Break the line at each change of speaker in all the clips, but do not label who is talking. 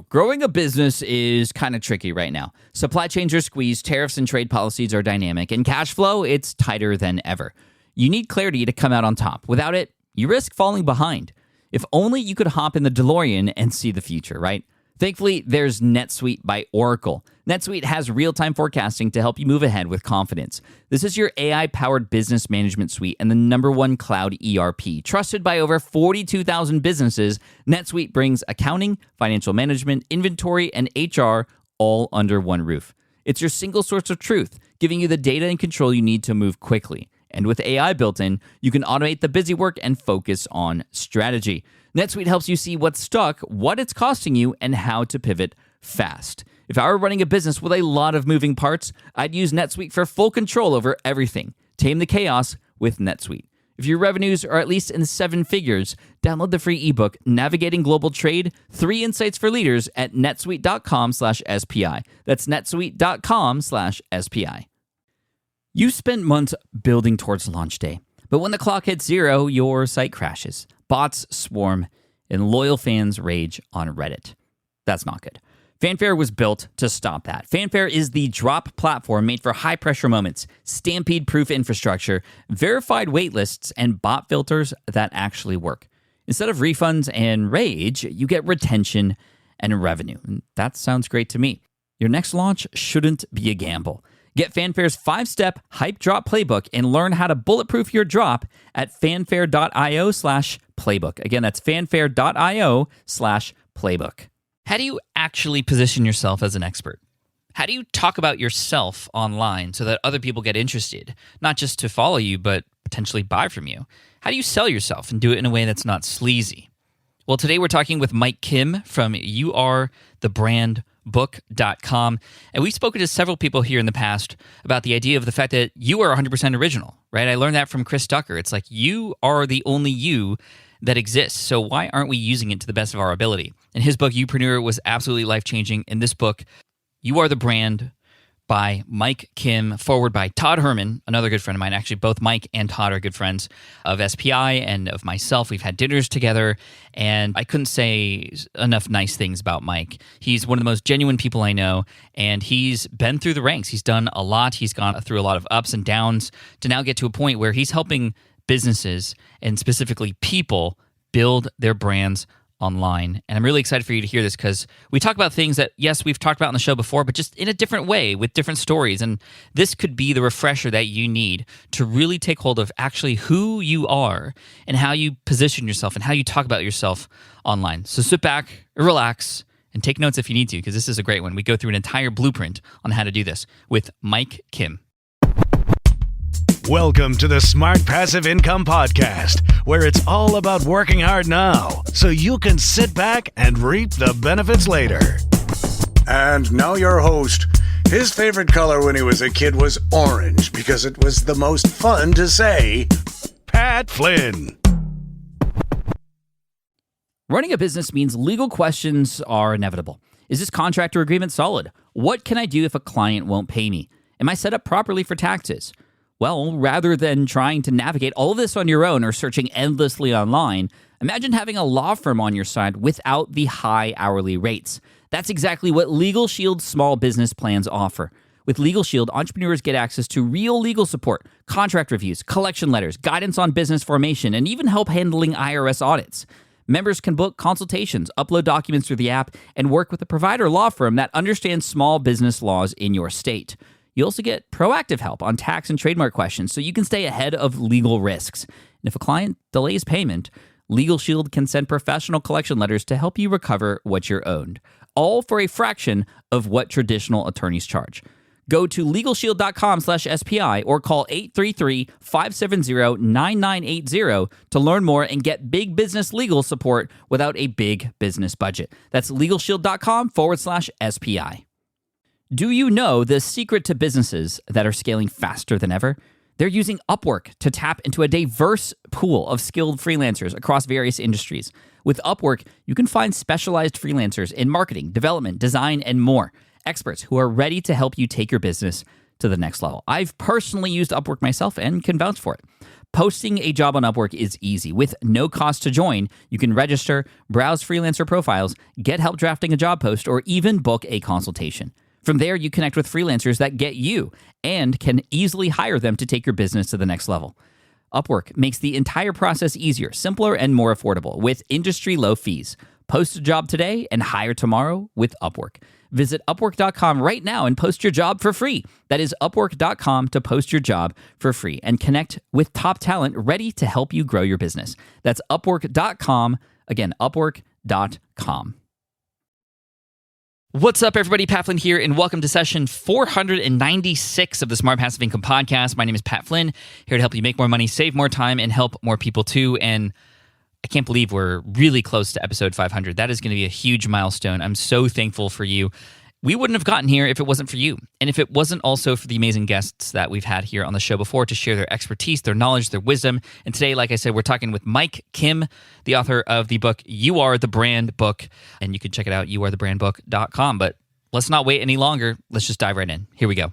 Growing a business is kind of tricky right now. Supply chains are squeezed, tariffs and trade policies are dynamic, and cash flow, it's tighter than ever. You need clarity to come out on top. Without it, you risk falling behind. If only you could hop in the DeLorean and see the future, right? Thankfully, there's NetSuite by Oracle. NetSuite has real-time forecasting to help you move ahead with confidence. This is your AI-powered business management suite and the #1 cloud ERP. Trusted by over 42,000 businesses, NetSuite brings accounting, financial management, inventory, and HR all under one roof. It's your single source of truth, giving you the data and control you need to move quickly. And with AI built in, you can automate the busy work and focus on strategy. NetSuite helps you see what's stuck, what it's costing you, and how to pivot fast. If I were running a business with a lot of moving parts, I'd use NetSuite for full control over everything. Tame the chaos with NetSuite. If your revenues are at least in 7 figures, download the free ebook, Navigating Global Trade, 3 Insights for Leaders at netsuite.com/SPI. That's netsuite.com/SPI. You spent months building towards launch day, but when the clock hits 0, your site crashes. Bots swarm, and loyal fans rage on Reddit. That's not good. Fanfare was built to stop that. Fanfare is the drop platform made for high-pressure moments, stampede-proof infrastructure, verified waitlists, and bot filters that actually work. Instead of refunds and rage, you get retention and revenue. And that sounds great to me. Your next launch shouldn't be a gamble. Get Fanfare's 5-step hype drop playbook and learn how to bulletproof your drop at fanfare.io/playbook. Again, that's fanfare.io/playbook. How do you actually position yourself as an expert? How do you talk about yourself online so that other people get interested, not just to follow you, but potentially buy from you? How do you sell yourself and do it in a way that's not sleazy? Well, today we're talking with Mike Kim from youarethebrandbook.com. And we've spoken to several people here in the past about the idea of the fact that you are 100% original, right? I learned that from Chris Ducker. It's like you are the only you that exists. So why aren't we using it to the best of our ability? And his book, Youpreneur, was absolutely life-changing. In this book, You Are the Brand by Mike Kim, forward by Todd Herman, another good friend of mine. Actually, both Mike and Todd are good friends of SPI and of myself. We've had dinners together, and I couldn't say enough nice things about Mike. He's one of the most genuine people I know, and he's been through the ranks. He's done a lot. He's gone through a lot of ups and downs to now get to a point where he's helping businesses and specifically people build their brands online. And I'm really excited for you to hear this because we talk about things that, yes, we've talked about on the show before, but just in a different way with different stories. And this could be the refresher that you need to really take hold of actually who you are and how you position yourself and how you talk about yourself online. So sit back, relax, and take notes if you need to, because this is a great one. We go through an entire blueprint on how to do this with Mike Kim.
Welcome to the Smart Passive Income Podcast, where it's all about working hard now so you can sit back and reap the benefits later.
And now your host. His favorite color when he was a kid was orange because it was the most fun to say,
Pat Flynn.
Running a business means legal questions are inevitable. Is this contract or agreement solid? What can I do if a client won't pay me? Am I set up properly for taxes? Well, rather than trying to navigate all of this on your own or searching endlessly online, imagine having a law firm on your side without the high hourly rates. That's exactly what Legal Shield's small business plans offer. With Legal Shield, entrepreneurs get access to real legal support, contract reviews, collection letters, guidance on business formation, and even help handling IRS audits. Members can book consultations, upload documents through the app, and work with a provider law firm that understands small business laws in your state. You also get proactive help on tax and trademark questions so you can stay ahead of legal risks. And if a client delays payment, Legal Shield can send professional collection letters to help you recover what you're owed, all for a fraction of what traditional attorneys charge. Go to LegalShield.com/SPI or call 833-570-9980 to learn more and get big business legal support without a big business budget. That's LegalShield.com/SPI. Do you know the secret to businesses that are scaling faster than ever? They're using Upwork to tap into a diverse pool of skilled freelancers across various industries. With Upwork, you can find specialized freelancers in marketing, development, design, and more. Experts who are ready to help you take your business to the next level. I've personally used Upwork myself and can vouch for it. Posting a job on Upwork is easy. With no cost to join, you can register, browse freelancer profiles, get help drafting a job post, or even book a consultation. From there, you connect with freelancers that get you and can easily hire them to take your business to the next level. Upwork makes the entire process easier, simpler, and more affordable with industry-low fees. Post a job today and hire tomorrow with Upwork. Visit Upwork.com right now and post your job for free. That is Upwork.com to post your job for free and connect with top talent ready to help you grow your business. That's Upwork.com. Again, Upwork.com. What's up, everybody? Pat Flynn here, and welcome to session 496 of the Smart Passive Income Podcast. My name is Pat Flynn, here to help you make more money, save more time, and help more people too. And I can't believe we're really close to episode 500. That is going to be a huge milestone. I'm so thankful for you. We wouldn't have gotten here if it wasn't for you. And if it wasn't also for the amazing guests that we've had here on the show before to share their expertise, their knowledge, their wisdom. And today, like I said, we're talking with Mike Kim, the author of the book, You Are the Brand Book. And you can check it out, youarethebrandbook.com. But let's not wait any longer. Let's just dive right in. Here we go.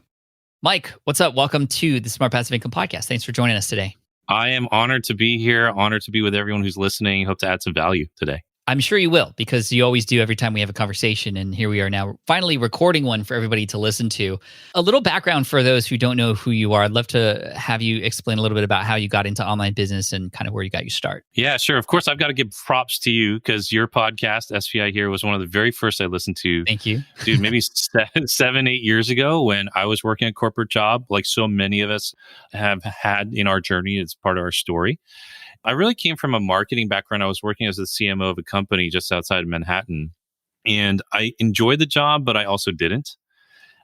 Mike, what's up? Welcome to the Smart Passive Income Podcast. Thanks for joining us today.
I am honored to be here, honored to be with everyone who's listening. Hope to add some value today.
I'm sure you will, because you always do every time we have a conversation. And here we are now, finally recording one for everybody to listen to. A little background for those who don't know who you are. I'd love to have you explain a little bit about how you got into online business and kind of where you got your start.
Yeah, sure. Of course, I've got to give props to you because your podcast, SPI here, was one of the very first I listened to.
Thank you.
Dude, maybe 7-8 years ago when I was working a corporate job, like so many of us have had in our journey. It's part of our story. I really came from a marketing background. I was working as the CMO of a company just outside of Manhattan. And I enjoyed the job, but I also didn't.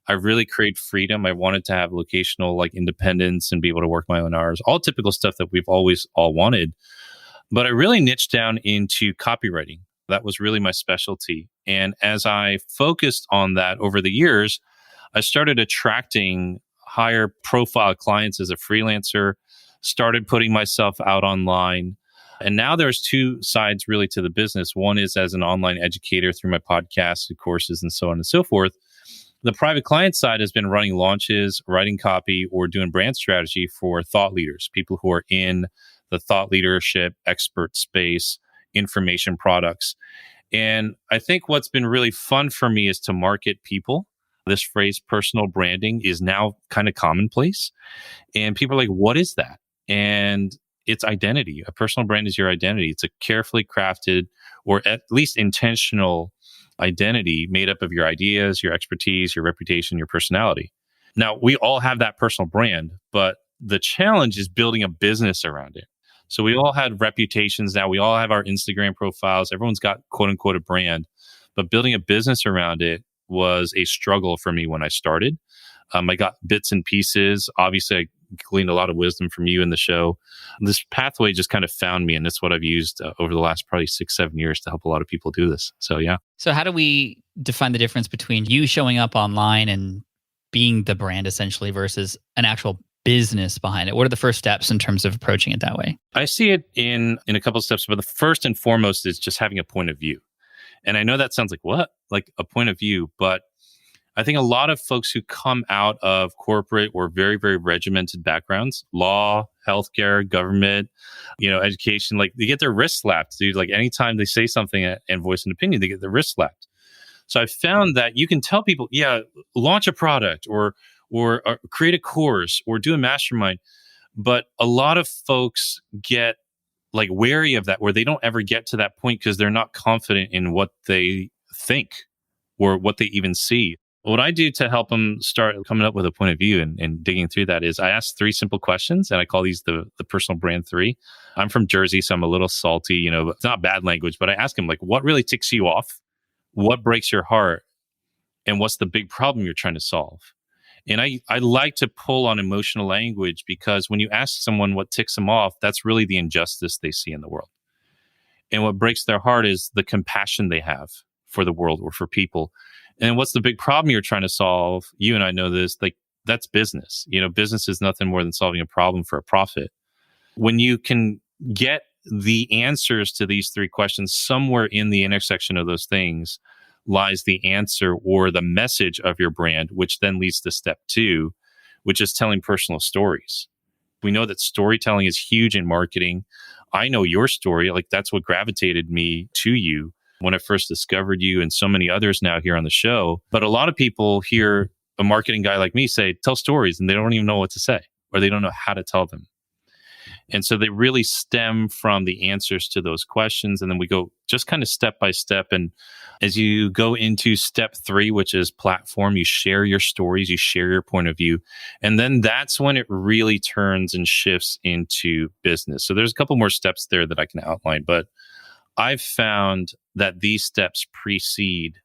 I really craved freedom. I wanted to have locational like independence and be able to work my own hours, all typical stuff that we've always all wanted. But I really niched down into copywriting. That was really my specialty. And as I focused on that over the years, I started attracting higher profile clients as a freelancer, started putting myself out online. And now there's two sides really to the business. One is as an online educator through my podcasts and courses and so on and so forth. The private client side has been running launches, writing copy, or doing brand strategy for thought leaders, people who are in the thought leadership, expert space, information products. And I think what's been really fun for me is to market people. This phrase, personal branding, is now kind of commonplace. And people are like, what is that? And it's identity. A personal brand is your identity. It's a carefully crafted or at least intentional identity made up of your ideas, your expertise, your reputation, your personality. Now, we all have that personal brand, but the challenge is building a business around it. So we all had reputations now. We all have our Instagram profiles. Everyone's got quote unquote a brand, but building a business around it was a struggle for me when I started. I got bits and pieces. Obviously, I gleaned a lot of wisdom from you in the show. This pathway just kind of found me, and it's what I've used over the last probably 6-7 years to help a lot of people do this. So, yeah.
So how do we define the difference between you showing up online and being the brand essentially versus an actual business behind it? What are the first steps in terms of approaching it that way?
I see it in a couple of steps, but the first and foremost is just having a point of view. And I know that sounds like what? Like a point of view, but I think a lot of folks who come out of corporate or very, very regimented backgrounds, law, healthcare, government, education, like they get their wrist slapped, dude. Like anytime they say something and voice an opinion, they get their wrist slapped. So I found that you can tell people, yeah, launch a product or create a course or do a mastermind. But a lot of folks get like wary of that, where they don't ever get to that point because they're not confident in what they think or what they even see. What I do to help them start coming up with a point of view and digging through that is I ask 3 simple questions, and I call these the personal brand 3. I'm from Jersey, so I'm a little salty, but it's not bad language, but I ask them, like, what really ticks you off? What breaks your heart? And what's the big problem you're trying to solve? And I like to pull on emotional language because when you ask someone what ticks them off, that's really the injustice they see in the world. And what breaks their heart is the compassion they have for the world or for people. And what's the big problem you're trying to solve? You and I know this, like that's business. Business is nothing more than solving a problem for a profit. When you can get the answers to these 3 questions, somewhere in the intersection of those things lies the answer or the message of your brand, which then leads to step 2, which is telling personal stories. We know that storytelling is huge in marketing. I know your story. Like that's what gravitated me to you when I first discovered you and so many others now here on the show. But a lot of people hear a marketing guy like me say, tell stories, and they don't even know what to say, or they don't know how to tell them. And so they really stem from the answers to those questions. And then we go just kind of step by step. And as you go into step 3, which is platform, you share your stories, you share your point of view. And then that's when it really turns and shifts into business. So there's a couple more steps there that I can outline, but I've found that these steps precede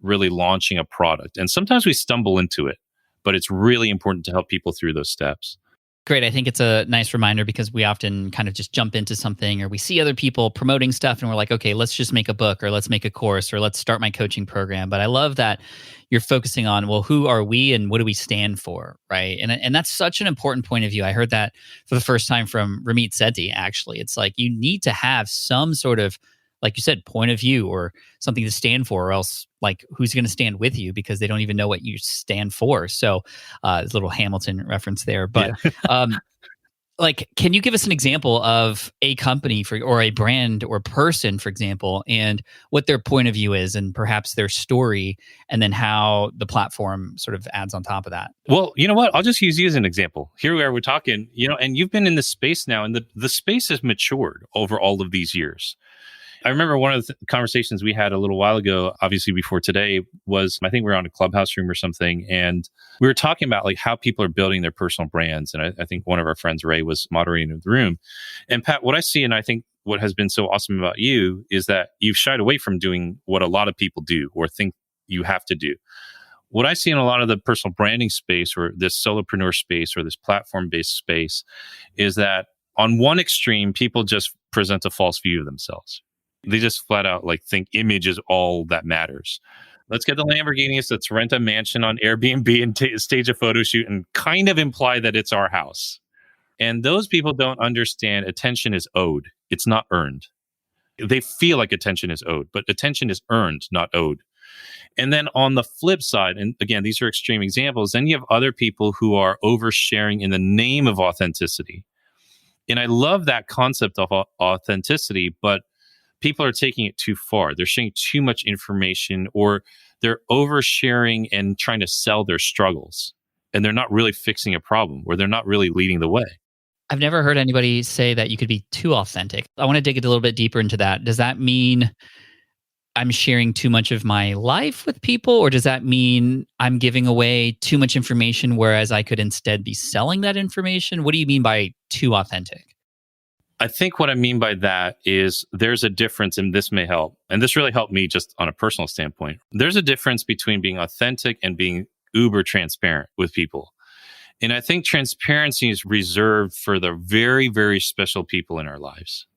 really launching a product. And sometimes we stumble into it, but it's really important to help people through those steps.
Great. I think it's a nice reminder because we often kind of just jump into something, or we see other people promoting stuff and we're like, okay, let's just make a book, or let's make a course, or let's start my coaching program. But I love that you're focusing on, well, who are we and what do we stand for, right? And that's such an important point of view. I heard that for the first time from Ramit Sethi, actually. It's like you need to have some sort of, like you said, point of view or something to stand for, or else like who's going to stand with you because they don't even know what you stand for. So there's a little Hamilton reference there. But like, can you give us an example of a company or a brand or person, for example, and what their point of view is and perhaps their story, and then how the platform sort of adds on top of that?
Well, you know what? I'll just use you as an example. Here we are, we're talking, and you've been in this space now, and the space has matured over all of these years. I remember one of the conversations we had a little while ago, obviously before today, was I think we were on a Clubhouse room or something, and we were talking about like how people are building their personal brands. And I think one of our friends, Ray, was moderating the room. And Pat, what I see, and I think what has been so awesome about you is that you've shied away from doing what a lot of people do or think you have to do. What I see in a lot of the personal branding space or this solopreneur space or this platform-based space is that on one extreme, people just present a false view of themselves. They just flat out like think image is all that matters. Let's get the Lamborghinis, let's rent a mansion on Airbnb and stage a photo shoot and kind of imply that it's our house. And those people don't understand attention is owed. It's not earned. They feel like attention is owed, but attention is earned, not owed. And then on the flip side, and again, these are extreme examples, then you have other people who are oversharing in the name of authenticity. And I love that concept of authenticity, but people are taking it too far. They're sharing too much information, or they're oversharing and trying to sell their struggles. And they're not really fixing a problem, or they're not really leading the way.
I've never heard anybody say that you could be too authentic. I want to dig a little bit deeper into that. Does that mean I'm sharing too much of my life with people, or does that mean I'm giving away too much information, whereas I could instead be selling that information? What do you mean by too authentic?
I think what I mean by that is there's a difference, and this may help. And this really helped me just on a personal standpoint. There's a difference between being authentic and being uber transparent with people. And I think transparency is reserved for the very, very special people in our lives.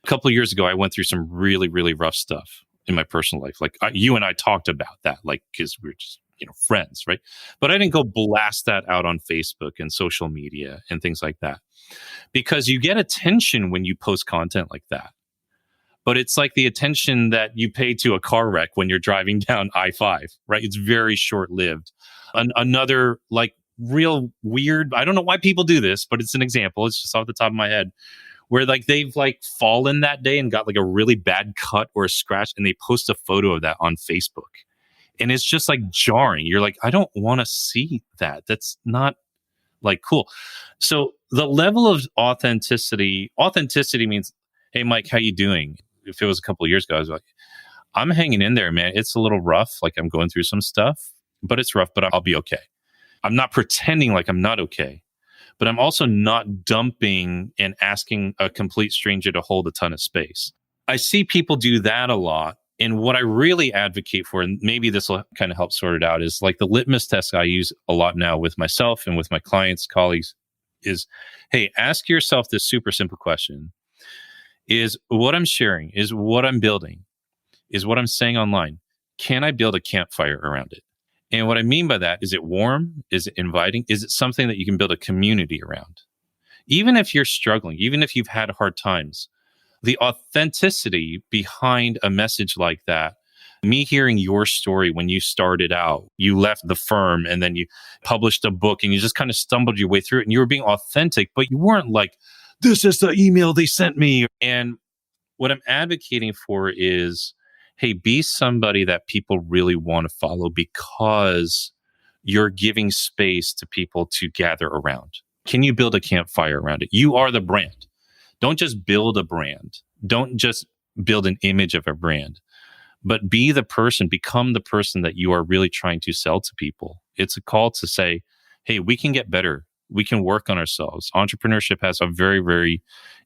A couple of years ago, I went through some really, really rough stuff in my personal life. Like you and I talked about that, like, because we're just, friends, right? But I didn't go blast that out on Facebook and social media and things like that, because you get attention when you post content like that. But it's like the attention that you pay to a car wreck when you're driving down I-5, right? It's very short-lived. Another like real weird, I don't know why people do this, but it's an example. It's just off the top of my head, where like they've like fallen that day and got like a really bad cut or a scratch, and they post a photo of that on Facebook. And it's just like jarring. You're like, I don't want to see that. That's not like cool. So the level of authenticity means, hey, Mike, how you doing? If it was a couple of years ago, I was like, I'm hanging in there, man. It's a little rough. Like I'm going through some stuff, but it's rough, but I'll be okay. I'm not pretending like I'm not okay, but I'm also not dumping and asking a complete stranger to hold a ton of space. I see people do that a lot. And what I really advocate for, and maybe this will kind of help sort it out, is like the litmus test I use a lot now with myself and with my clients, colleagues, is, hey, ask yourself this super simple question. Is what I'm sharing, is what I'm building, is what I'm saying online, can I build a campfire around it? And what I mean by that, is it warm? Is it inviting? Is it something that you can build a community around? Even if you're struggling, even if you've had hard times, the authenticity behind a message like that Me hearing your story when you started out, you left the firm and then you published a book and you just kind of stumbled your way through it and you were being authentic, but you weren't like, this is the email they sent me. And what I'm advocating for is, hey, be somebody that people really want to follow because you're giving space to people to gather around. Can you build a campfire around it? You are the brand. Don't just build a brand. Don't just build an image of a brand, but be the person, become the person that you are really trying to sell to people. It's a call to say, hey, we can get better. We can work on ourselves. Entrepreneurship has a very, very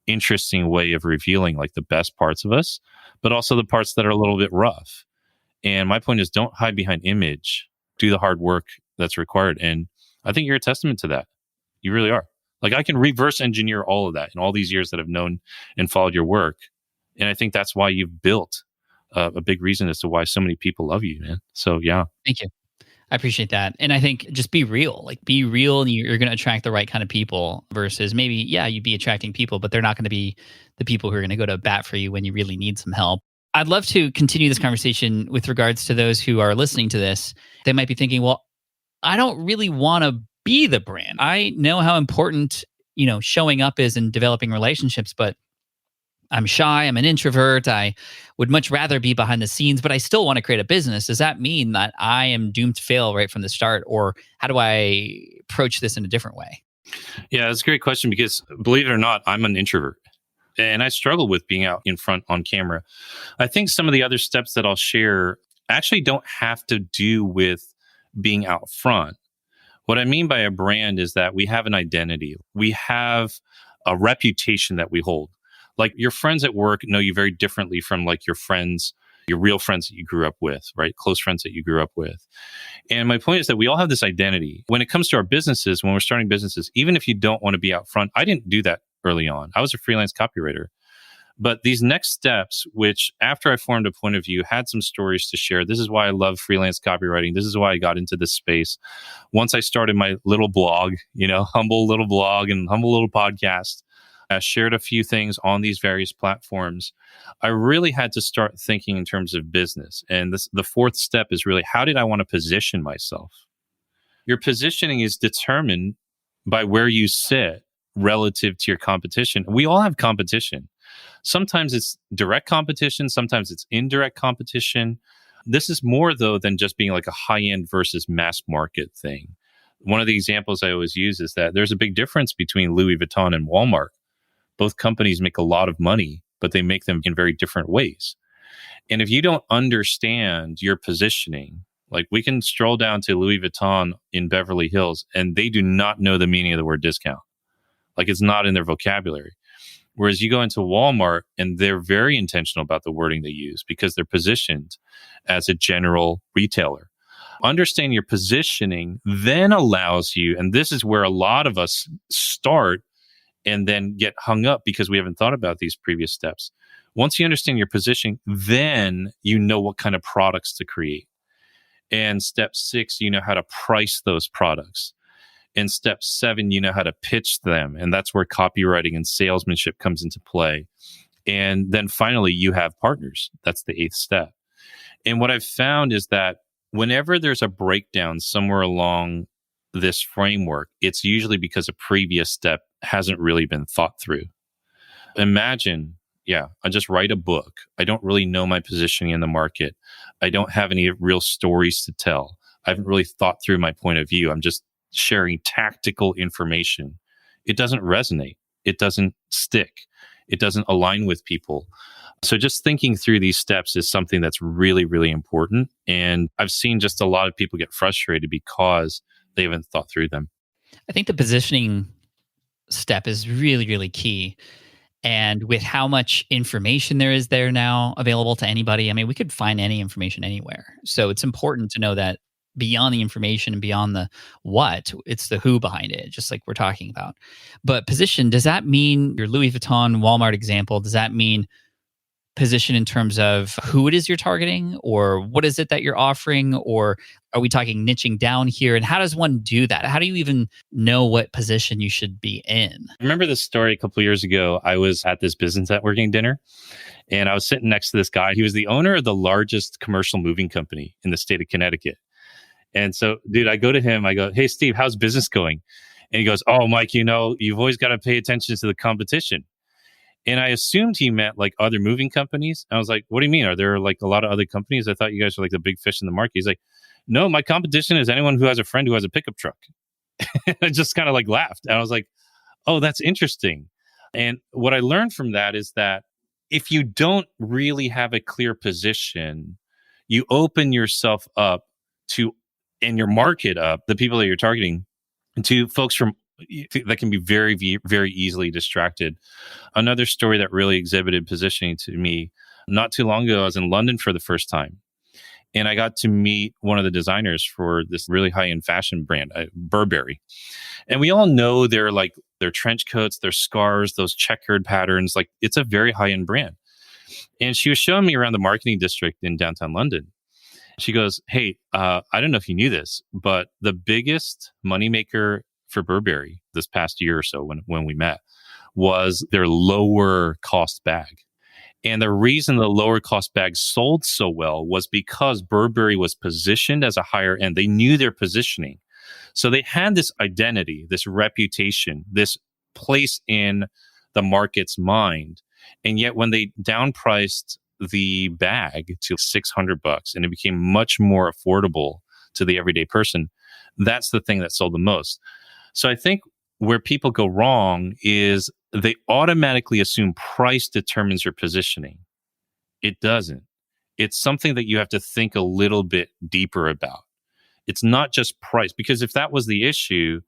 interesting way of revealing like the best parts of us, but also the parts that are a little bit rough. And my point is, don't hide behind image. Do the hard work that's required. And I think you're a testament to that. You really are. Like, I can reverse engineer all of that in all these years that I've known and followed your work. And I think that's why you've built a big reason as to why so many people love you, man. So, yeah.
Thank you. I appreciate that. And I think just be real. Like, be real, and you're going to attract the right kind of people versus maybe, yeah, you'd be attracting people, but they're not going to be the people who are going to go to bat for you when you really need some help. I'd love to continue this conversation with regards to those who are listening to this. They might be thinking, well, I don't really want to be the brand. I know how important, showing up is in developing relationships, but I'm shy. I'm an introvert. I would much rather be behind the scenes, but I still want to create a business. Does that mean that I am doomed to fail right from the start? Or how do I approach this in a different way?
Yeah, that's a great question because believe it or not, I'm an introvert and I struggle with being out in front on camera. I think some of the other steps that I'll share actually don't have to do with being out front. What I mean by a brand is that we have an identity. We have a reputation that we hold. Like, your friends at work know you very differently from like your friends, your real friends that you grew up with, right? Close friends that you grew up with. And my point is that we all have this identity. When it comes to our businesses, when we're starting businesses, even if you don't want to be out front, I didn't do that early on. I was a freelance copywriter. But these next steps, which after I formed a point of view, had some stories to share. This is why I love freelance copywriting. This is why I got into this space. Once I started my little blog, humble little blog and humble little podcast, I shared a few things on these various platforms. I really had to start thinking in terms of business. And the fourth step is really, how did I want to position myself? Your positioning is determined by where you sit relative to your competition. We all have competition. Sometimes it's direct competition. Sometimes it's indirect competition. This is more, though, than just being like a high-end versus mass market thing. One of the examples I always use is that there's a big difference between Louis Vuitton and Walmart. Both companies make a lot of money, but they make them in very different ways. And if you don't understand your positioning, like, we can stroll down to Louis Vuitton in Beverly Hills and they do not know the meaning of the word discount. Like, it's not in their vocabulary. Whereas you go into Walmart and they're very intentional about the wording they use because they're positioned as a general retailer. Understanding your positioning then allows you, and this is where a lot of us start and then get hung up because we haven't thought about these previous steps. Once you understand your positioning, then you know what kind of products to create. And step 6, you know how to price those products. In step 7, you know how to pitch them. And that's where copywriting and salesmanship comes into play. And then finally, you have partners. That's the 8th step. And what I've found is that whenever there's a breakdown somewhere along this framework, it's usually because a previous step hasn't really been thought through. Imagine, I just write a book. I don't really know my positioning in the market. I don't have any real stories to tell. I haven't really thought through my point of view. I'm just sharing tactical information. It doesn't resonate. It doesn't stick. It doesn't align with people. So just thinking through these steps is something that's really, really important. And I've seen just a lot of people get frustrated because they haven't thought through them.
I think the positioning step is really, really key. And with how much information there is there now available to anybody, I mean, we could find any information anywhere. So it's important to know that beyond the information and beyond the what, it's the who behind it, just like we're talking about. But position, does that mean your Louis Vuitton, Walmart example, does that mean position in terms of who it is you're targeting, or what is it that you're offering, or are we talking niching down here? And how does one do that? How do you even know what position you should be in?
I remember this story a couple of years ago. I was at this business networking dinner and I was sitting next to this guy. He was the owner of the largest commercial moving company in the state of Connecticut. And so, dude, I go to him, I go, "Hey, Steve, how's business going?" And he goes, "Oh, Mike, you've always got to pay attention to the competition." And I assumed he meant like other moving companies. I was like, "What do you mean? Are there like a lot of other companies? I thought you guys were like the big fish in the market." He's like, "No, my competition is anyone who has a friend who has a pickup truck." I just kind of like laughed. And I was like, "Oh, that's interesting." And what I learned from that is that if you don't really have a clear position, you open yourself up to, and your market up, the people that you're targeting, to folks from that can be very, very easily distracted. Another story that really exhibited positioning to me, not too long ago, I was in London for the first time. And I got to meet one of the designers for this really high-end fashion brand, Burberry. And we all know their trench coats, their scarves, those checkered patterns. Like, it's a very high-end brand. And she was showing me around the marketing district in downtown London. She goes, "Hey, I don't know if you knew this, but the biggest moneymaker for Burberry this past year or so when we met was their lower cost bag. And the reason the lower cost bag sold so well was because Burberry was positioned as a higher end. They knew their positioning. So they had this identity, this reputation, this place in the market's mind. And yet when they downpriced the bag to $600 and it became much more affordable to the everyday person, that's the thing that sold the most." So I think where people go wrong is they automatically assume price determines your positioning. It doesn't. It's something that you have to think a little bit deeper about. It's not just price, because if that was the issue,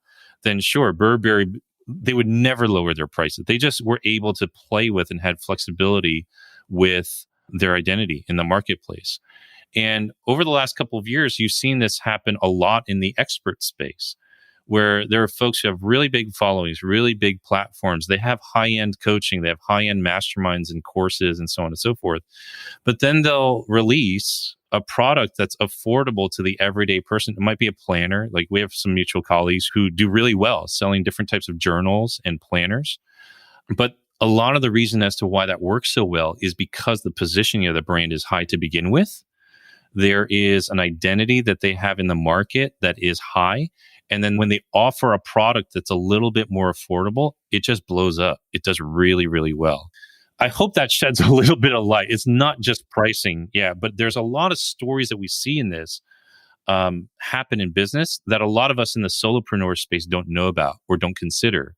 then sure, Burberry, they would never lower their prices. They just were able to play with and had flexibility with their identity in the marketplace. And over the last couple of years, you've seen this happen a lot in the expert space, where there are folks who have really big followings, really big platforms. They have high-end coaching, they have high-end masterminds and courses and so on and so forth. But then they'll release a product that's affordable to the everyday person. It might be a planner. Like, we have some mutual colleagues who do really well selling different types of journals and planners. But a lot of the reason as to why that works so well is because the positioning of the brand is high to begin with. There is an identity that they have in the market that is high. And then when they offer a product that's a little bit more affordable, it just blows up. It does really, really well. I hope that sheds a little bit of light. It's not just pricing. Yeah, but there's a lot of stories that we see in this happen in business that a lot of us in the solopreneur space don't know about or don't consider.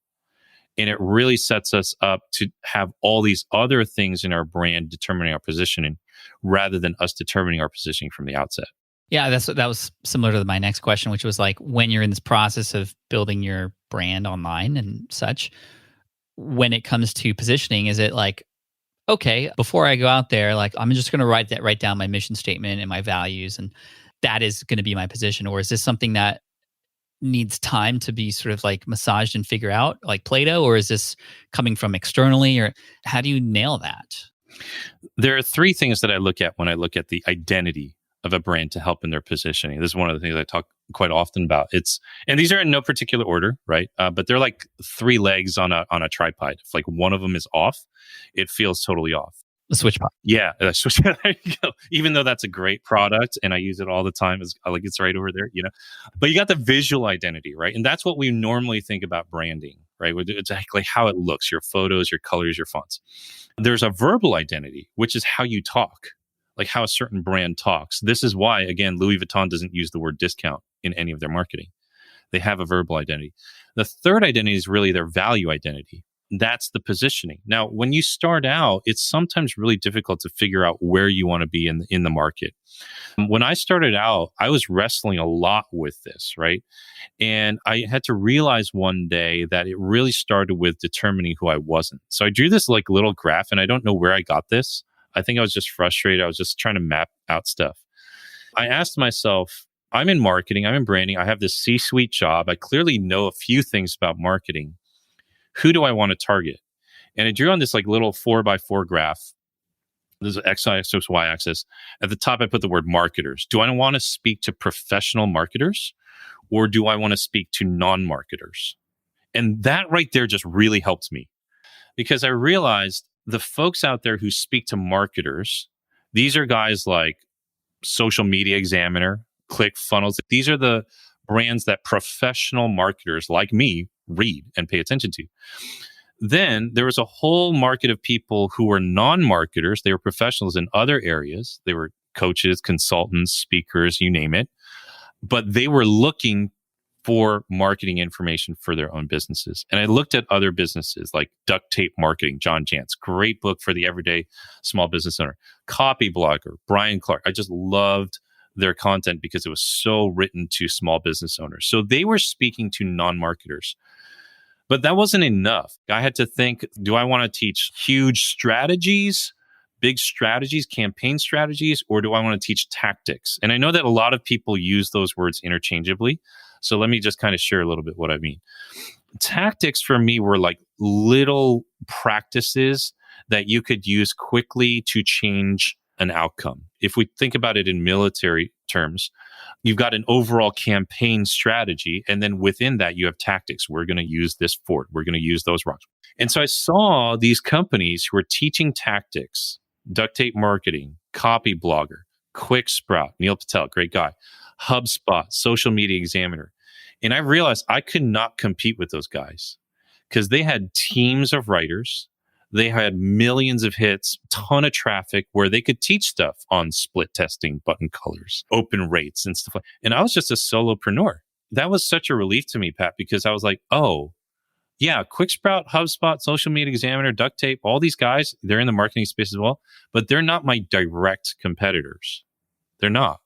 And it really sets us up to have all these other things in our brand determining our positioning rather than us determining our positioning from the outset.
Yeah, that was similar to my next question, which was like, when you're in this process of building your brand online and such, when it comes to positioning, is it like, okay, before I go out there, like, I'm just going to write down my mission statement and my values, and that is going to be my position? Or is this something that needs time to be sort of like massaged and figure out, like Play-Doh, or is this coming from externally, or how do you nail that?
There are three things that I look at when I look at the identity of a brand to help in their positioning. This is one of the things I talk quite often about. And these are in no particular order, right? But they're like three legs on a tripod. If like one of them is off, it feels totally off.
The switch pod.
Yeah, there you go. Even though that's a great product and I use it all the time, it's right over there, But you got the visual identity, right? And that's what we normally think about branding, right? It's like how it looks, your photos, your colors, your fonts. There's a verbal identity, which is how you talk, like how a certain brand talks. This is why, again, Louis Vuitton doesn't use the word discount in any of their marketing. They have a verbal identity. The third identity is really their value identity. That's the positioning. Now, when you start out, it's sometimes really difficult to figure out where you want to be in the market. When I started out, I was wrestling a lot with this, right? And I had to realize one day that it really started with determining who I wasn't. So I drew this like little graph, and I don't know where I got this. I think I was just frustrated. I was just trying to map out stuff. I asked myself, I'm in marketing, I'm in branding, I have this C-suite job. I clearly know a few things about marketing. Who do I want to target? And I drew on this like little 4x4 graph There's an x-axis, y-axis. At the top, I put the word marketers. Do I want to speak to professional marketers or do I want to speak to non-marketers? And that right there just really helped me because I realized the folks out there who speak to marketers, these are guys like Social Media Examiner, ClickFunnels. These are the brands that professional marketers like me read and pay attention to. Then there was a whole market of people who were non-marketers. They were professionals in other areas. They were coaches, consultants, speakers, you name it. But they were looking for marketing information for their own businesses. And I looked at other businesses like Duct Tape Marketing, John Jantz, great book for the everyday small business owner. Copy Blogger, Brian Clark. I just loved their content because it was so written to small business owners. So they were speaking to non-marketers. But that wasn't enough. I had to think, do I want to teach huge strategies, big strategies, campaign strategies, or do I want to teach tactics? And I know that a lot of people use those words interchangeably. So let me just kind of share a little bit what I mean. Tactics for me were like little practices that you could use quickly to change an outcome. If we think about it in military terms, you've got an overall campaign strategy. And then within that, you have tactics. We're going to use this fort. We're going to use those rocks. And so I saw these companies who were teaching tactics, Duct Tape Marketing, Copy Blogger, Quick Sprout, Neil Patel, great guy, HubSpot, Social Media Examiner. And I realized I could not compete with those guys because they had teams of writers. They had millions of hits, ton of traffic where they could teach stuff on split testing, button colors, open rates and stuff like that. And I was just a solopreneur. That was such a relief to me, Pat, because I was like, oh, yeah, QuickSprout, HubSpot, Social Media Examiner, Duct Tape, all these guys, they're in the marketing space as well, but they're not my direct competitors. They're not.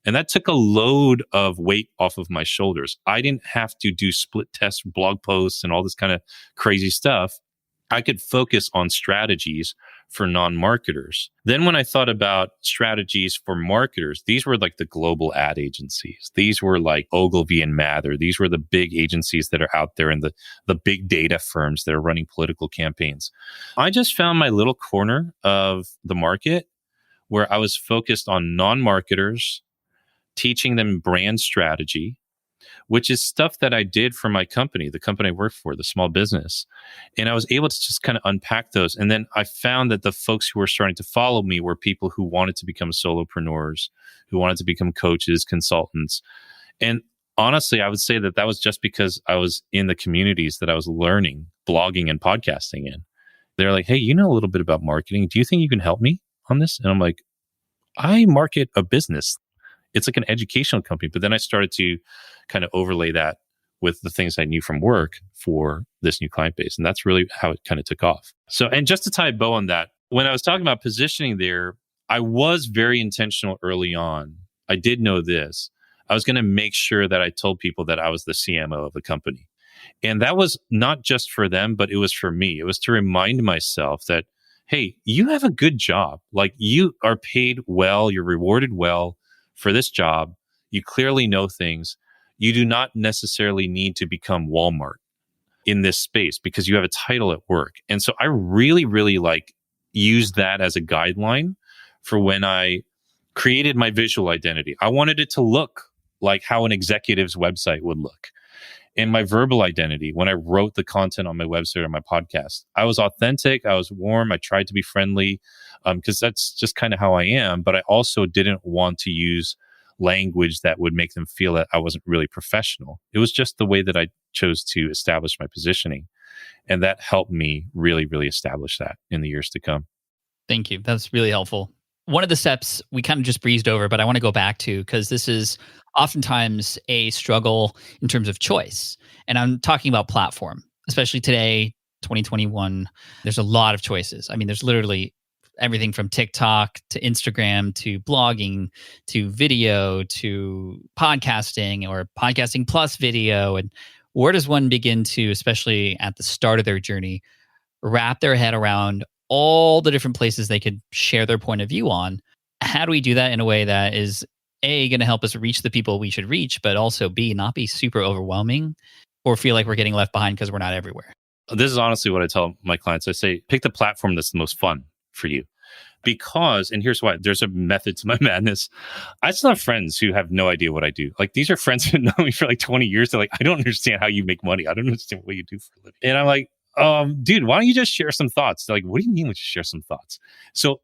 And that took a load of weight off of my shoulders. I didn't have to do split test blog posts and all this kind of crazy stuff. I could focus on strategies for non-marketers. Then when I thought about strategies for marketers, these were like the global ad agencies. These were like Ogilvy and Mather. These were the big agencies that are out there and the big data firms that are running political campaigns. I just found my little corner of the market where I was focused on non-marketers, teaching them brand strategy, which is stuff that I did for my company, the company I work for, the small business. And I was able to just kind of unpack those. And then I found that the folks who were starting to follow me were people who wanted to become solopreneurs, who wanted to become coaches, consultants. And honestly, I would say that that was just because I was in the communities that I was learning blogging and podcasting in. They're like, hey, you know a little bit about marketing. Do you think you can help me on this? And I'm like, I market a business. It's like an educational company. But then I started to kind of overlay that with the things I knew from work for this new client base. And that's really how it kind of took off. So, and just to tie a bow on that, when I was talking about positioning there, I was very intentional early on. I did know this. I was going to make sure that I told people that I was the CMO of the company. And that was not just for them, but it was for me. It was to remind myself that, hey, you have a good job. Like you are paid well, you're rewarded well for this job. You clearly know things. You do not necessarily need to become Walmart in this space because you have a title at work. And so I really, really used that as a guideline for when I created my visual identity. I wanted it to look like how an executive's website would look. And my verbal identity, when I wrote the content on my website or my podcast, I was authentic. I was warm. I tried to be friendly because that's just kind of how I am. But I also didn't want to use language that would make them feel that I wasn't really professional. It was just the way that I chose to establish my positioning. And that helped me really, really establish that in the years to come.
Thank you. That's really helpful. One of the steps we kind of just breezed over, but I want to go back to because this is oftentimes a struggle in terms of choice. And I'm talking about platform, especially today, 2021. There's a lot of choices. I mean, there's literally everything from TikTok to Instagram to blogging to video to podcasting or podcasting plus video. And where does one begin to, especially at the start of their journey, wrap their head around all the different places they could share their point of view on? How do we do that in a way that is A, going to help us reach the people we should reach, but also B, not be super overwhelming or feel like we're getting left behind because we're not everywhere?
This is honestly what I tell my clients. I say, pick the platform that's the most fun for you. Because, and here's why, there's a method to my madness. I still have friends who have no idea what I do. Like, these are friends who know me for like 20 years. They're like, I don't understand how you make money. I don't understand what you do for a living. And I'm like, dude, why don't you just share some thoughts? They're like, what do you mean we should share some thoughts? So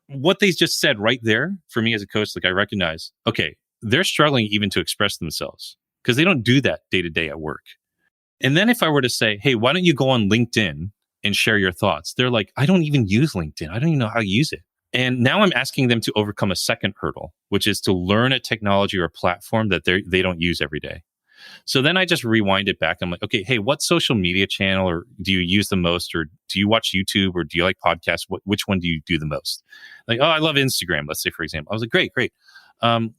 what they just said right there for me as a coach, like, I recognize, okay, they're struggling even to express themselves because they don't do that day to day at work. And then if I were to say, hey, why don't you go on LinkedIn and share your thoughts? They're like, I don't even use LinkedIn. I don't even know how to use it. And now I'm asking them to overcome a second hurdle, which is to learn a technology or a platform that they don't use every day. So then I just rewind it back. I'm like, okay, hey, what social media channel or do you use the most? Or do you watch YouTube or do you like podcasts? Which one do you do the most? Like, oh, I love Instagram, let's say, for example. I was like, great.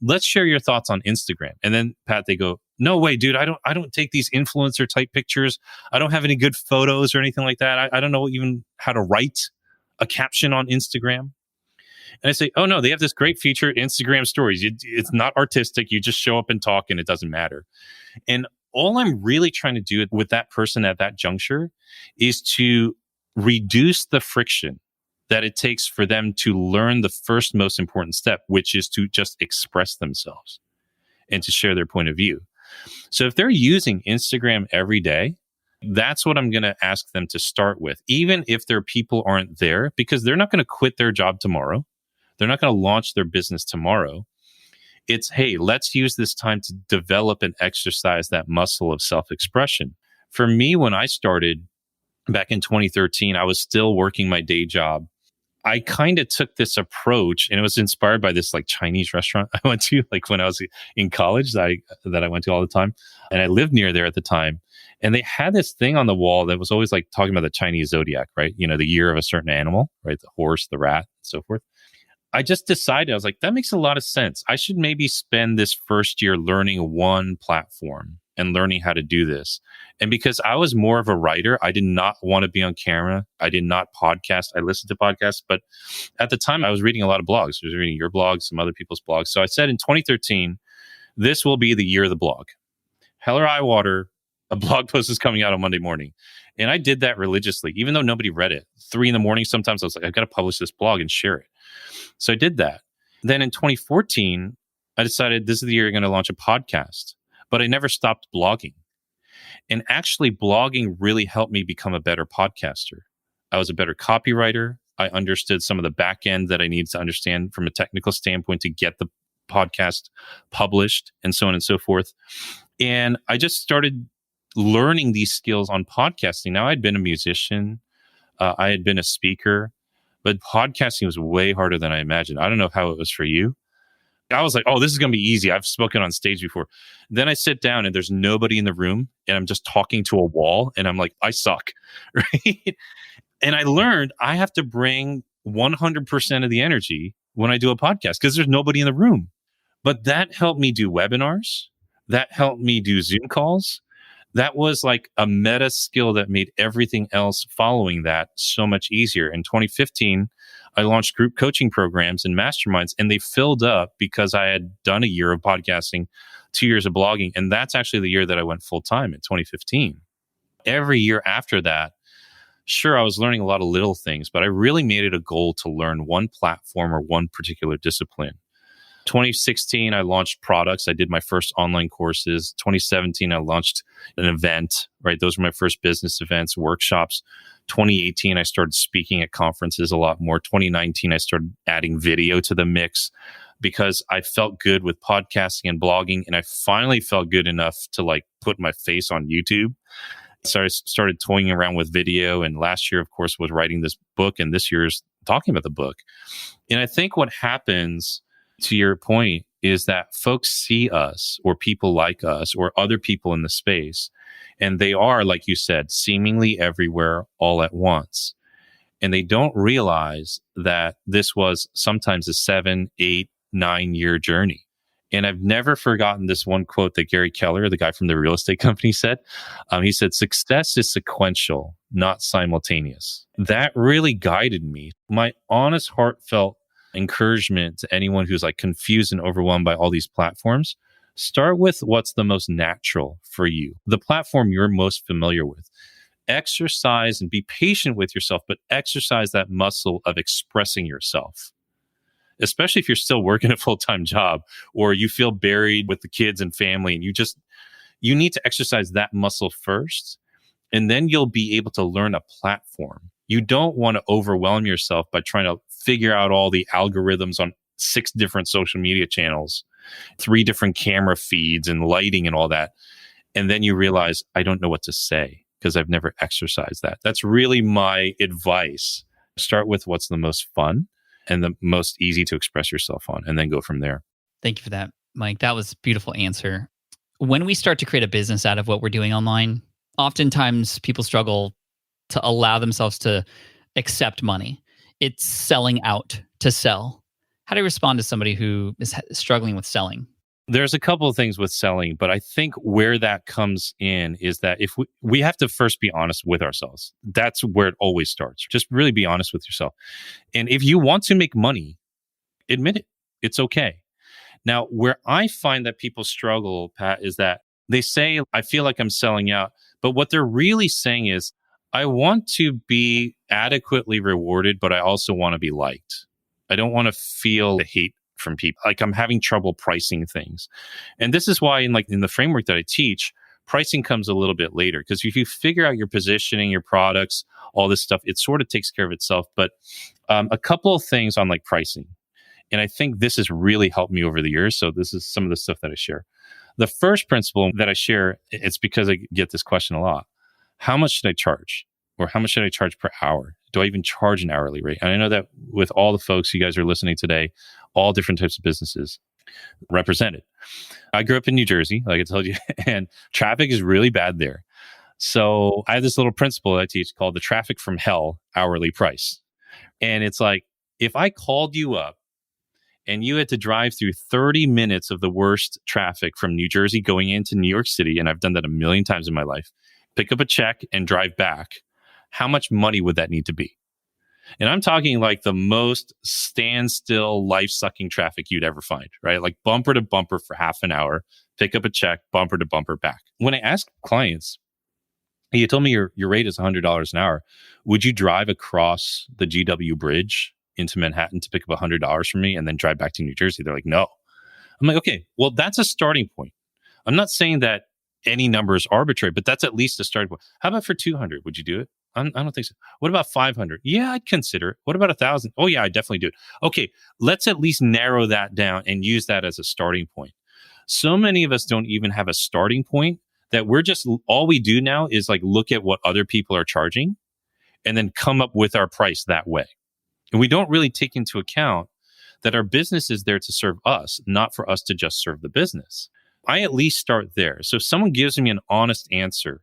Let's share your thoughts on Instagram. And then Pat, they go, no way, dude, I don't take these influencer type pictures. I don't have any good photos or anything like that. I don't know even how to write a caption on Instagram. And I say, oh no, they have this great feature, Instagram stories. It's not artistic. You just show up and talk and it doesn't matter. And all I'm really trying to do with that person at that juncture is to reduce the friction that it takes for them to learn the first most important step, which is to just express themselves and to share their point of view. So if they're using Instagram every day, that's what I'm going to ask them to start with, even if their people aren't there, because they're not going to quit their job tomorrow. They're not going to launch their business tomorrow. It's, hey, let's use this time to develop and exercise that muscle of self-expression. For me, when I started back in 2013, I was still working my day job. I kind of took this approach, and it was inspired by this like Chinese restaurant I went to, like when I was in college that I went to all the time. And I lived near there at the time. And they had this thing on the wall that was always like talking about the Chinese zodiac, right? You know, the year of a certain animal, right? The horse, the rat, and so forth. I just decided, I was like, that makes a lot of sense. I should maybe spend this first year learning one platform and learning how to do this. And because I was more of a writer, I did not want to be on camera. I did not podcast. I listened to podcasts, but at the time I was reading a lot of blogs. I was reading your blog, some other people's blogs. So I said in 2013, this will be the year of the blog. Hell or high water, a blog post is coming out on Monday morning. And I did that religiously, even though nobody read it. 3 a.m, sometimes I was like, I've got to publish this blog and share it. So I did that. Then in 2014, I decided this is the year you're going to launch a podcast, but I never stopped blogging. And actually blogging really helped me become a better podcaster. I was a better copywriter. I understood some of the back end that I needed to understand from a technical standpoint to get the podcast published and so on and so forth. And I just started learning these skills on podcasting. Now I'd been a musician. I had been a speaker. But podcasting was way harder than I imagined. I don't know how it was for you. I was like, oh, this is going to be easy. I've spoken on stage before. Then I sit down and there's nobody in the room and I'm just talking to a wall and I'm like, I suck. Right? And I learned I have to bring 100% of the energy when I do a podcast because there's nobody in the room. But that helped me do webinars. That helped me do Zoom calls. That was like a meta skill that made everything else following that so much easier. In 2015, I launched group coaching programs and masterminds, and they filled up because I had done a year of podcasting, 2 years of blogging. And that's actually the year that I went full time in 2015. Every year after that, sure, I was learning a lot of little things, but I really made it a goal to learn one platform or one particular discipline. 2016, I launched products. I did my first online courses. 2017, I launched an event, right? Those were my first business events, workshops. 2018, I started speaking at conferences a lot more. 2019, I started adding video to the mix because I felt good with podcasting and blogging. And I finally felt good enough to like put my face on YouTube. So I started toying around with video. And last year, of course, was writing this book. And this year's talking about the book. And I think what happens, to your point, is that folks see us or people like us or other people in the space, and they are, like you said, seemingly everywhere all at once. And they don't realize that this was sometimes a 7, 8, 9-year journey. And I've never forgotten this one quote that Gary Keller, the guy from the real estate company, said. He said, success is sequential, not simultaneous. That really guided me. My honest, heartfelt encouragement to anyone who's like confused and overwhelmed by all these platforms, start with what's the most natural for you, the platform you're most familiar with. exercise and be patient with yourself, but exercise that muscle of expressing yourself. Especially if you're still working a full-time job or you feel buried with the kids and family and you need to exercise that muscle first, and then you'll be able to learn a platform. You don't want to overwhelm yourself by trying to figure out all the algorithms on 6 different social media channels, 3 different camera feeds and lighting and all that. And then you realize, I don't know what to say because I've never exercised that. That's really my advice. Start with what's the most fun and the most easy to express yourself on, and then go from there.
Thank you for that, Mike. That was a beautiful answer. When we start to create a business out of what we're doing online, oftentimes people struggle to allow themselves to accept money. It's selling out to sell. How do you respond to somebody who is struggling with selling?
There's a couple of things with selling, but I think where that comes in is that if we have to first be honest with ourselves. That's where it always starts. Just really be honest with yourself. And if you want to make money, admit it. It's okay. Now, where I find that people struggle, Pat, is that they say, I feel like I'm selling out. But what they're really saying is, I want to be adequately rewarded, but I also want to be liked. I don't want to feel the hate from people. Like I'm having trouble pricing things. And this is why in the framework that I teach, pricing comes a little bit later. Because if you figure out your positioning, your products, all this stuff, it sort of takes care of itself. But a couple of things on pricing. And I think this has really helped me over the years. So this is some of the stuff that I share. The first principle that I share, it's because I get this question a lot. How much should I charge? Or how much should I charge per hour? Do I even charge an hourly rate? And I know that with all the folks you guys are listening today, all different types of businesses represented. I grew up in New Jersey, like I told you, and traffic is really bad there. So I have this little principle that I teach called the traffic from hell hourly price. And it's like, if I called you up and you had to drive through 30 minutes of the worst traffic from New Jersey going into New York City, and I've done that a million times in my life, pick up a check and drive back, how much money would that need to be? And I'm talking like the most standstill, life-sucking traffic you'd ever find, right? Like bumper to bumper for half an hour, pick up a check, bumper to bumper back. When I ask clients, hey, you told me your rate is $100 an hour. Would you drive across the GW Bridge into Manhattan to pick up $100 from me and then drive back to New Jersey? They're like, no. I'm like, okay, well, that's a starting point. I'm not saying that any number is arbitrary, but that's at least a starting point. How about for 200? Would you do it? I don't think so. What about 500? Yeah, I'd consider it. What about 1,000? Oh yeah, I'd definitely do it. Okay, let's at least narrow that down and use that as a starting point. So many of us don't even have a starting point, that we're just, all we do now is look at what other people are charging and then come up with our price that way. And we don't really take into account that our business is there to serve us, not for us to just serve the business. I at least start there. So if someone gives me an honest answer,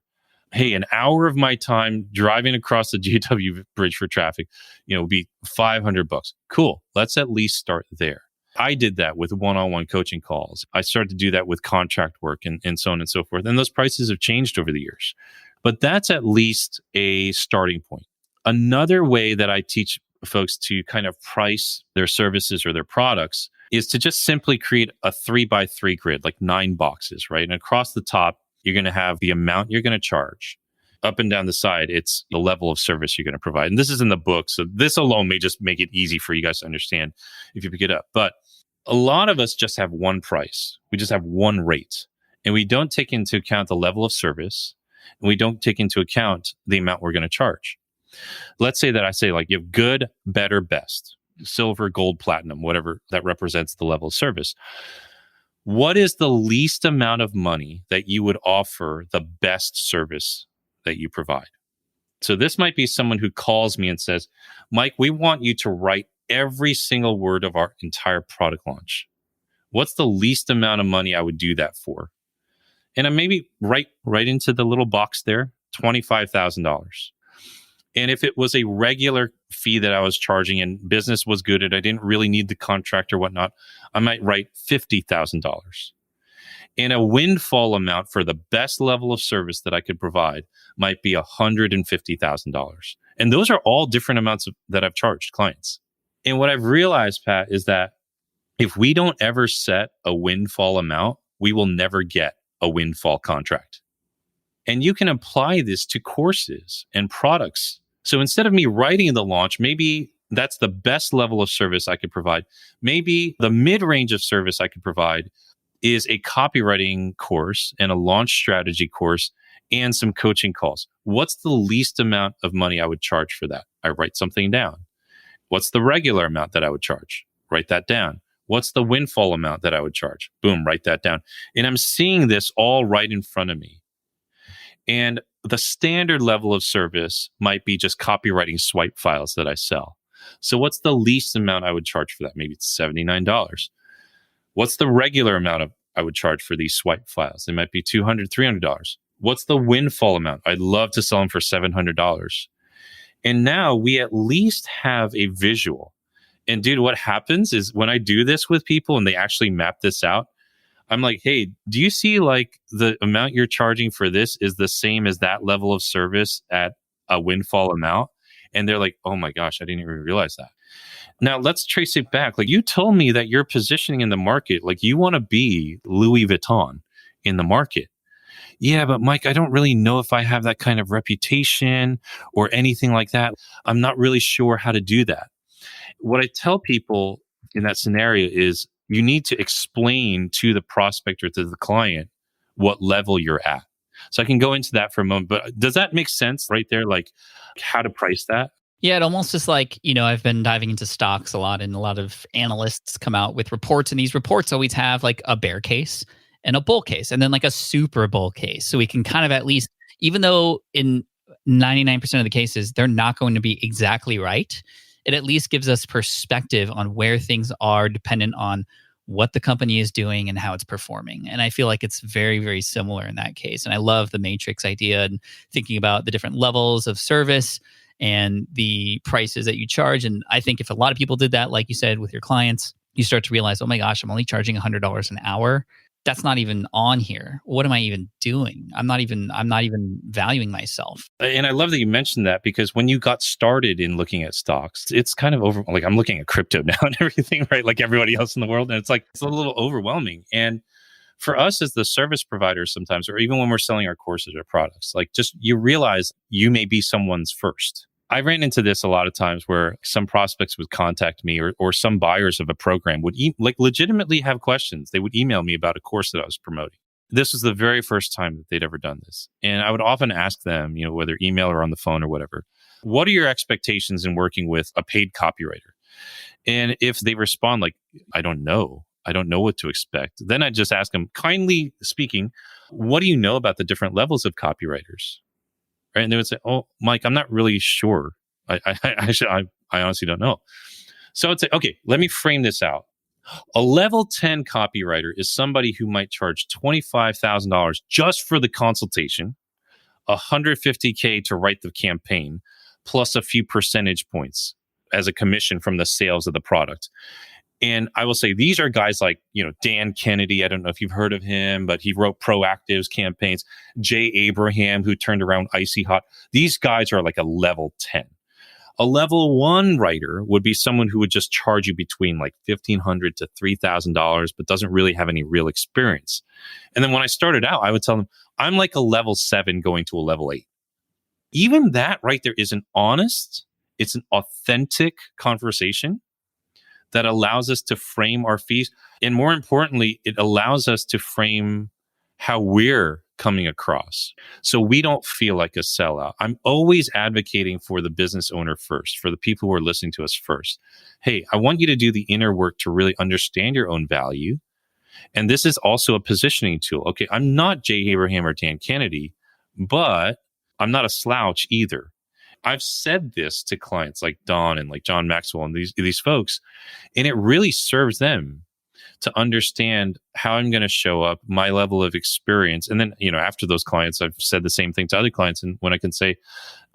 hey, an hour of my time driving across the GW Bridge for traffic, would be $500. Cool. Let's at least start there. I did that with one-on-one coaching calls. I started to do that with contract work and so on and so forth. And those prices have changed over the years. But that's at least a starting point. Another way that I teach folks to kind of price their services or their products is to just simply create a 3x3 grid, like 9 boxes, right? And across the top, you're going to have the amount you're going to charge. Up and down the side, it's the level of service you're going to provide. And this is in the book. So this alone may just make it easy for you guys to understand if you pick it up. But a lot of us just have one price. We just have one rate. And we don't take into account the level of service. And we don't take into account the amount we're going to charge. Let's say that I say you have good, better, best, silver, gold, platinum, whatever that represents the level of service. What is the least amount of money that you would offer the best service that you provide? So this might be someone who calls me and says, Mike, we want you to write every single word of our entire product launch. What's the least amount of money I would do that for? And I maybe write right into the little box there, $25,000. And if it was a regular fee that I was charging and business was good and I didn't really need the contract or whatnot, I might write $50,000. And a windfall amount for the best level of service that I could provide might be $150,000. And those are all different amounts that I've charged clients. And what I've realized, Pat, is that if we don't ever set a windfall amount, we will never get a windfall contract. And you can apply this to courses and products. So instead of me writing the launch, maybe that's the best level of service I could provide. Maybe the mid-range of service I could provide is a copywriting course and a launch strategy course and some coaching calls. What's the least amount of money I would charge for that? I write something down. What's the regular amount that I would charge? Write that down. What's the windfall amount that I would charge? Boom, write that down. And I'm seeing this all right in front of me. And the standard level of service might be just copywriting swipe files that I sell. So what's the least amount I would charge for that? Maybe it's $79. What's the regular amount I would charge for these swipe files? It might be $200, $300. What's the windfall amount? I'd love to sell them for $700. And now we at least have a visual. And dude, what happens is when I do this with people and they actually map this out, I'm like, hey, do you see like the amount you're charging for this is the same as that level of service at a windfall amount? And they're like, oh my gosh, I didn't even realize that. Now let's trace it back. Like you told me that you're positioning in the market, like you want to be Louis Vuitton in the market. Yeah, but Mike, I don't really know if I have that kind of reputation or anything like that. I'm not really sure how to do that. What I tell people in that scenario is you need to explain to the prospect or to the client what level you're at. So I can go into that for a moment, but does that make sense right there? Like how to price that?
Yeah, it almost is like, I've been diving into stocks a lot, and a lot of analysts come out with reports, and these reports always have like a bear case and a bull case, and then like a super bull case. So we can kind of at least, even though in 99% of the cases, they're not going to be exactly right, it at least gives us perspective on where things are dependent on what the company is doing and how it's performing. And I feel like it's very, very similar in that case. And I love the matrix idea and thinking about the different levels of service and the prices that you charge. And I think if a lot of people did that, like you said, with your clients, you start to realize, oh my gosh, I'm only charging $100 an hour. That's not even on here. What am I even doing? I'm not even valuing myself.
And I love that you mentioned that, because when you got started in looking at stocks, it's kind of over, like I'm looking at crypto now and everything, right? Like everybody else in the world. And it's like, it's a little overwhelming. And for us as the service providers sometimes, or even when we're selling our courses or products, like just you realize you may be someone's first. I ran into this a lot of times where some prospects would contact me, or some buyers of a program would like legitimately have questions. They would email me about a course that I was promoting. This was the very first time that they'd ever done this. And I would often ask them, whether email or on the phone or whatever, what are your expectations in working with a paid copywriter? And if they respond like, I don't know what to expect, then I just ask them, kindly speaking, what do you know about the different levels of copywriters? Right? And they would say, oh, Mike, I'm not really sure. I honestly don't know. So I'd say, okay, let me frame this out. A level 10 copywriter is somebody who might charge $25,000 just for the consultation, $150K to write the campaign, plus a few percentage points as a commission from the sales of the product. And I will say these are guys like, Dan Kennedy. I don't know if you've heard of him, but he wrote Proactive's campaigns. Jay Abraham, who turned around Icy Hot. These guys are like a level 10. A level 1 writer would be someone who would just charge you between like $1,500 to $3,000, but doesn't really have any real experience. And then when I started out, I would tell them, I'm like a level 7 going to a level 8. Even that right there isn't honest. It's an authentic conversation that allows us to frame our fees. And more importantly, it allows us to frame how we're coming across. So we don't feel like a sellout. I'm always advocating for the business owner first, for the people who are listening to us first. Hey, I want you to do the inner work to really understand your own value. And this is also a positioning tool. Okay, I'm not Jay Abraham or Dan Kennedy, but I'm not a slouch either. I've said this to clients like Don and like John Maxwell and these folks, and it really serves them to understand how I'm going to show up, my level of experience. And then, after those clients, I've said the same thing to other clients. And when I can say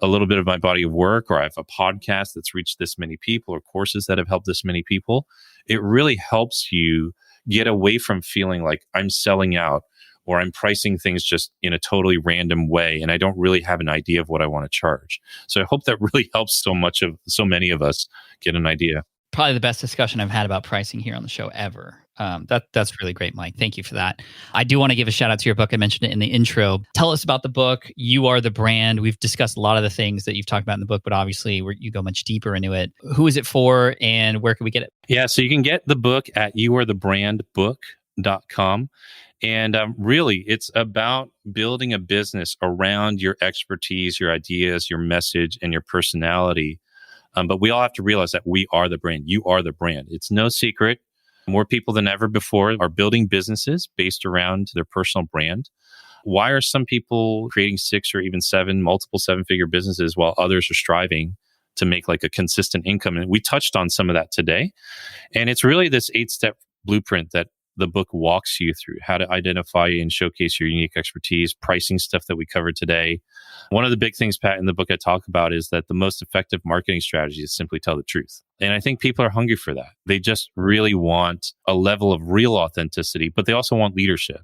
a little bit of my body of work, or I have a podcast that's reached this many people, or courses that have helped this many people, it really helps you get away from feeling like I'm selling out, or I'm pricing things just in a totally random way, and I don't really have an idea of what I want to charge. So I hope that really helps so many of us get an idea.
Probably the best discussion I've had about pricing here on the show ever. That's really great, Mike. Thank you for that. I do want to give a shout out to your book. I mentioned it in the intro. Tell us about the book. You are the brand. We've discussed a lot of the things that you've talked about in the book, but obviously you go much deeper into it. Who is it for, and where can we get it?
Yeah, so you can get the book at youarethebrandbook.com. And really, it's about building a business around your expertise, your ideas, your message, and your personality. But we all have to realize that we are the brand. You are the brand. It's no secret. More people than ever before are building businesses based around their personal brand. Why are some people creating 6 or even 7, multiple 7-figure businesses while others are striving to make like a consistent income? And we touched on some of that today. And it's really this 8-step blueprint that the book walks you through: how to identify and showcase your unique expertise, pricing stuff that we covered today. One of the big things, Pat, in the book I talk about is that the most effective marketing strategy is simply tell the truth. And I think people are hungry for that. They just really want a level of real authenticity, but they also want leadership.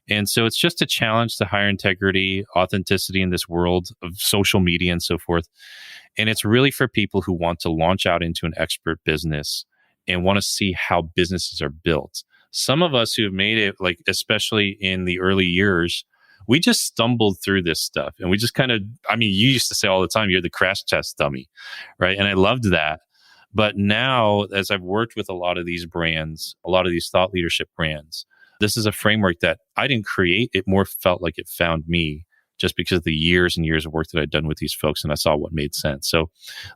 And so it's just a challenge to higher integrity, authenticity in this world of social media and so forth. And it's really for people who want to launch out into an expert business and want to see how businesses are built. Some of us who have made it, like especially in the early years, we just stumbled through this stuff. And we just kind of, you used to say all the time, you're the crash test dummy, right? And I loved that. But now, as I've worked with a lot of these brands, a lot of these thought leadership brands, this is a framework that I didn't create. It more felt like it found me, just because of the years and years of work that I'd done with these folks, and I saw what made sense. So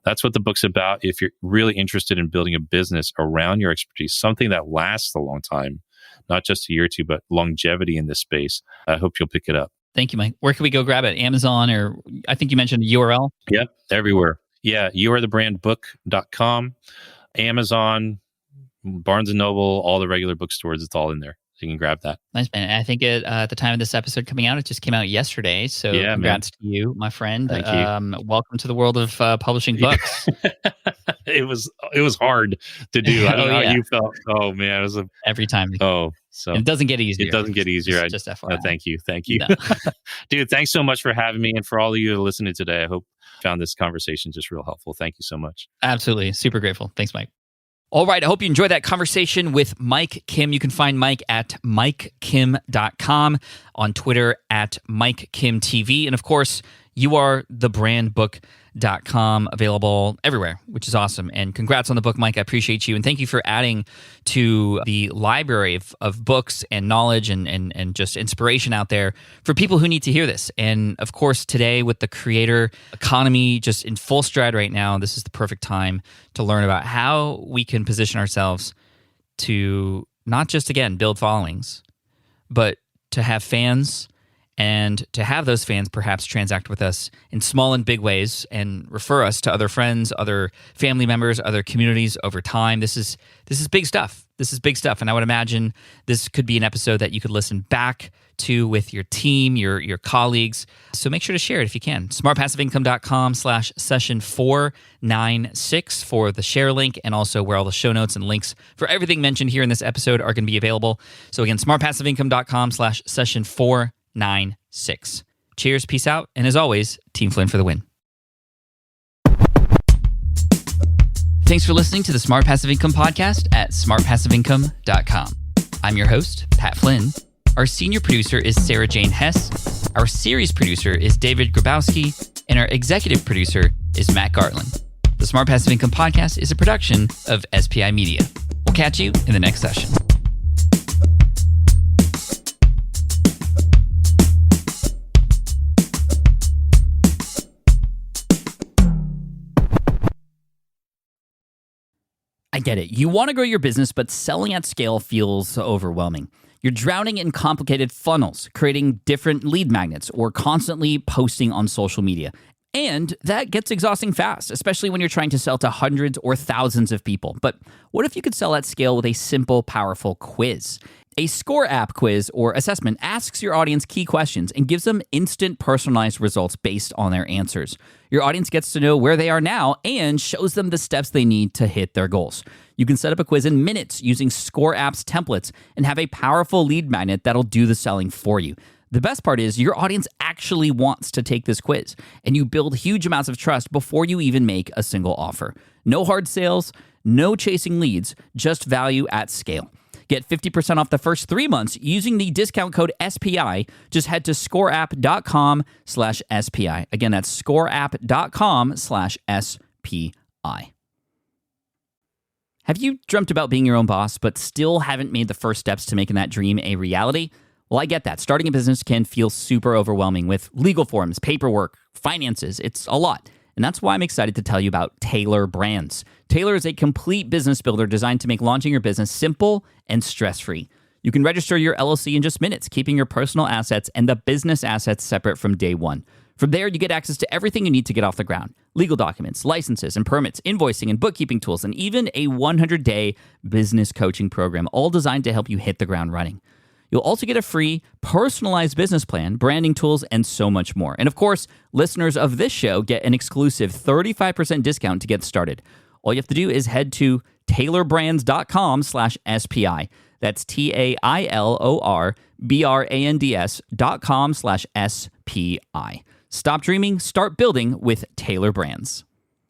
that's what the book's about. If you're really interested in building a business around your expertise, something that lasts a long time, not just a year or two, but longevity in this space, I hope you'll pick it up.
Thank you, Mike. Where can we go grab it? Amazon, or I think you mentioned a URL?
Yep, everywhere. Yeah, youarethebrandbook.com, Amazon, Barnes & Noble, all the regular bookstores, it's all in there. So you can grab that.
Nice, man. I think at the time of this episode coming out, it just came out yesterday. So
yeah,
congrats to you, my friend.
Thank you.
Welcome to the world of publishing books.
It was hard to do. I don't know how you felt. Oh man, it was
every time.
So
it doesn't get easier.
It doesn't get easier.
Just FYI.
Thank you. No. Dude, thanks so much for having me, and for all of you listening today. I hope you found this conversation just real helpful. Thank you so much.
Absolutely. Super grateful. Thanks, Mike. All right. I hope you enjoyed that conversation with Mike Kim. You can find Mike at MikeKim.com, on Twitter at MikeKimTV. And of course, youarethebrandbook.com, available everywhere, which is awesome. And congrats on the book, Mike. I appreciate you. And thank you for adding to the library of books and knowledge and just inspiration out there for people who need to hear this. And of course, today with the creator economy just in full stride right now, this is the perfect time to learn about how we can position ourselves to not just, again, build followings, but to have fans, and to have those fans perhaps transact with us in small and big ways and refer us to other friends, other family members, other communities over time. This is big stuff. This is big stuff. And I would imagine this could be an episode that you could listen back to with your team, your colleagues. So make sure to share it if you can. smartpassiveincome.com/session496 for the share link, and also where all the show notes and links for everything mentioned here in this episode are going to be available. So again, smartpassiveincome.com/session496. Cheers, peace out, and as always, Team Flynn for the win. Thanks for listening to the Smart Passive Income podcast at smartpassiveincome.com. I'm your host, Pat Flynn. Our senior producer is Sarah Jane Hess. Our series producer is David Grabowski. And our executive producer is Matt Gartland. The Smart Passive Income podcast is a production of SPI Media. We'll catch you in the next session. I get it. You want to grow your business, but selling at scale feels overwhelming. You're drowning in complicated funnels, creating different lead magnets, or constantly posting on social media. And that gets exhausting fast, especially when you're trying to sell to hundreds or thousands of people. But what if you could sell at scale with a simple, powerful quiz? A score app quiz or assessment asks your audience key questions and gives them instant personalized results based on their answers. Your audience gets to know where they are now and shows them the steps they need to hit their goals. You can set up a quiz in minutes using Score App's templates and have a powerful lead magnet that'll do the selling for you. The best part is your audience actually wants to take this quiz, and you build huge amounts of trust before you even make a single offer. No hard sales, no chasing leads, just value at scale. Get 50% off the first 3 months using the discount code SPI. Just head to scoreapp.com/SPI. Again, that's scoreapp.com/SPI. Have you dreamt about being your own boss, but still haven't made the first steps to making that dream a reality? Well, I get that. Starting a business can feel super overwhelming with legal forms, paperwork, finances. It's a lot. And that's why I'm excited to tell you about Taylor Brands. Taylor is a complete business builder designed to make launching your business simple and stress-free. You can register your LLC in just minutes, keeping your personal assets and the business assets separate from day one. From there, you get access to everything you need to get off the ground. Legal documents, licenses and permits, invoicing and bookkeeping tools, and even a 100-day business coaching program, all designed to help you hit the ground running. You'll also get a free, personalized business plan, branding tools, and so much more. And of course, listeners of this show get an exclusive 35% discount to get started. All you have to do is head to taylorbrands.com/SPI. That's TAILORBRANDS.com/SPI. Stop dreaming, start building with Taylor Brands.